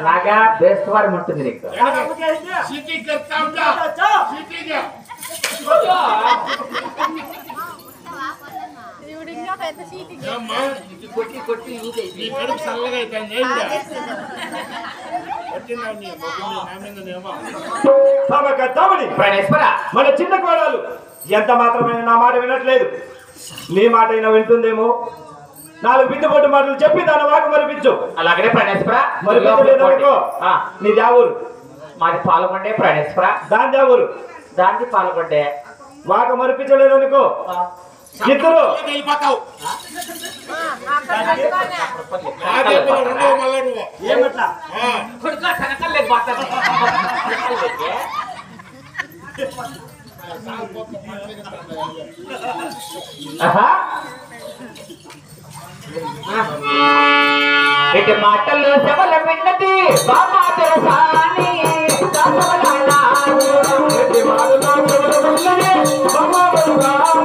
Naga best वार मुट्टुंदी नीकु city करता ఉంటా సిటీగా ఇవిడింగా పెద్ద సిటీగా అమ్మా కొట్టి కొట్టి ఈ కడుపు సల్లగా అయిపోయింది ఏంటా కొట్టినా నీ మొగుని నామిందనేమో తమక తమని ప్రణేశ్వర మన చిన్న కోడలు ఎంత మాత్రమే నా మాట వినట్లేదు నీ మాట అయినా వింటుందేమో నాలుగు బిడ్డ పొట్టు మాటలు చెప్పి దాని వాకు మరిపించు అలాగనే ప్రణేశ్వర మరిపించలేదనుకో నీ జావురు మాది పాల్గొండే ప్రణేశ్వర దాని జావురు దానికి పాల్గొండే వాకు మరిపించలేదనుకో ఇద్దరు వెళ్ళిపోతావు అదే రెండో మళ్ళా నువ్వు ఏమట్లా కొడుకా కనకలేదు మాట్లాడు ఇటు మాటల్లో శవల విన్నది బామా తెరసాని ఇటు మాటల్లో శవల విన్నది బామా తెరసాని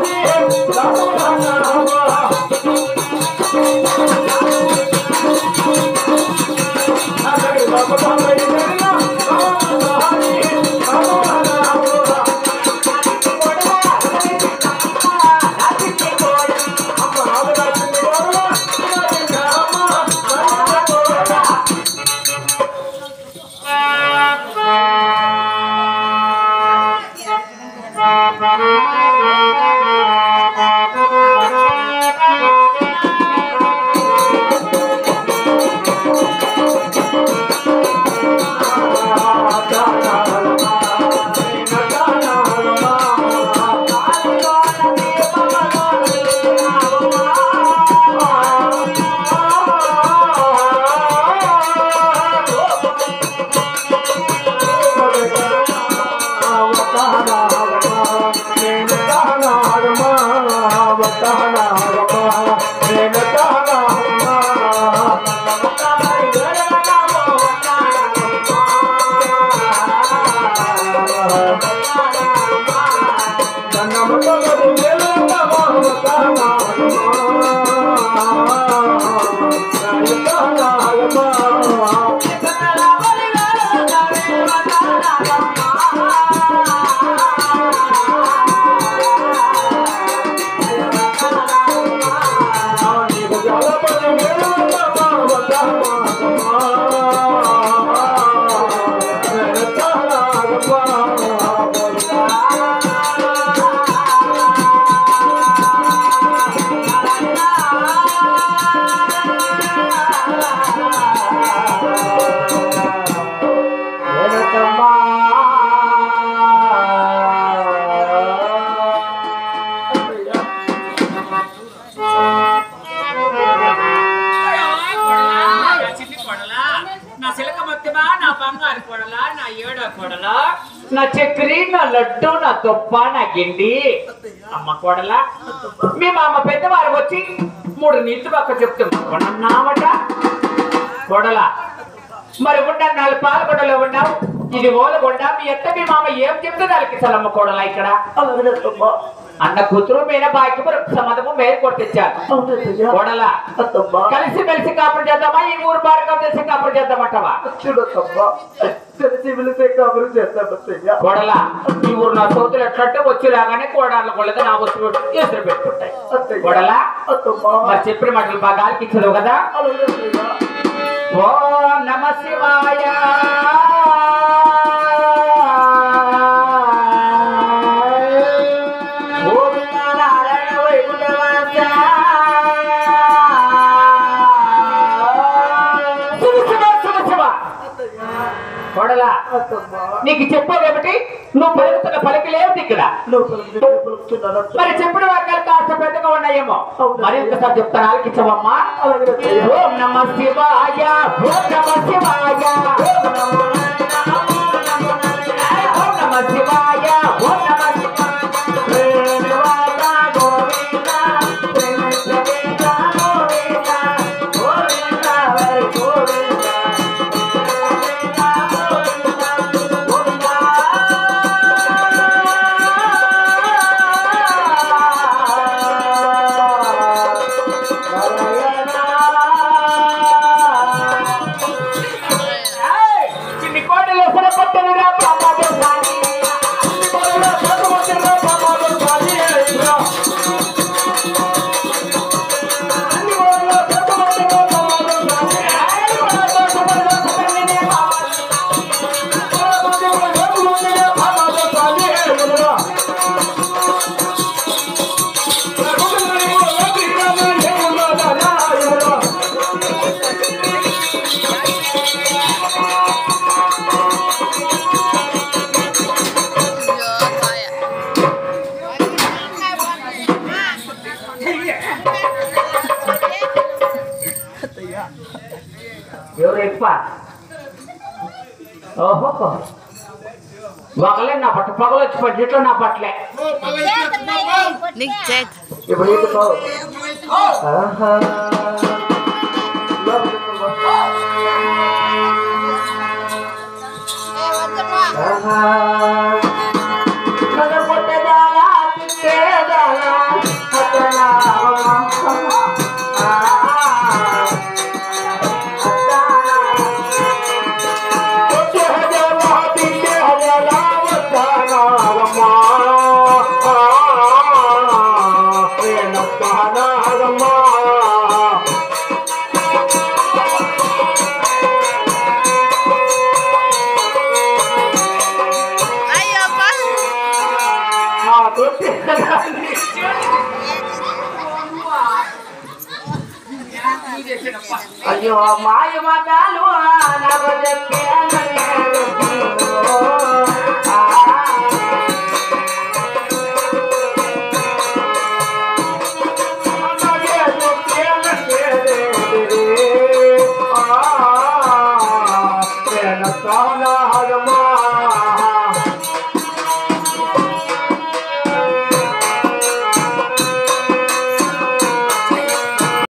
నా చక్రి నా లడ్డు నా తొప్ప నా గిండి అమ్మ కోడలా మీ మామ పెద్దవారు వచ్చి 3 నీళ్ళు పక్క చెప్తున్నామట కోడలా మరి ఉండ 4 పాలకొండలో ఉన్నావు ఇది ఓలగొండ మీ అత్త మీ మామ ఏం చెప్తే దానికి సలమ్మ కోడలా ఇక్కడ అన్న కూతురు మీద బాకి సంబంధము మేర కొట్టించారు కోడలా కలిసి మెలిసి కాపురం చేద్దామా ఈ ఊరు బాడకం చేసి కాపురం చేద్దామంటావా కోడలా ఈ ఊరు నా సోతులు ఎట్లంటే వచ్చి రాగానే కోడాళ్ళ కొళ్ళగా నా వస్తువు ఎదురు పెట్టుకుంటాయి కోడలా మరి చెప్పిన మాటలు బాగా ఆలకించదు కదా ఓ నమ శివాయ కోడలా నీకు చెప్పేదేమిటి నువ్వు పలుకుతున్న పలికలేవు ఇక్కడ మరి చెప్పిన వాక్యాలు కాస్త పెద్దగా ఉన్నాయేమో మరి ఒకసారి చెప్తాను ఆలకించవమ్మా ఓం నమ శివాయ ఓం నమ శివాయ ఓం నమ శివాయ ఓం నమ ఓహో ఒకలే నా పట్ట పగలు వచ్చి పడ్డట్లో నా పట్లే ఇప్పుడు ఇటుకో అయ్యో మాయ మాటలు ఆ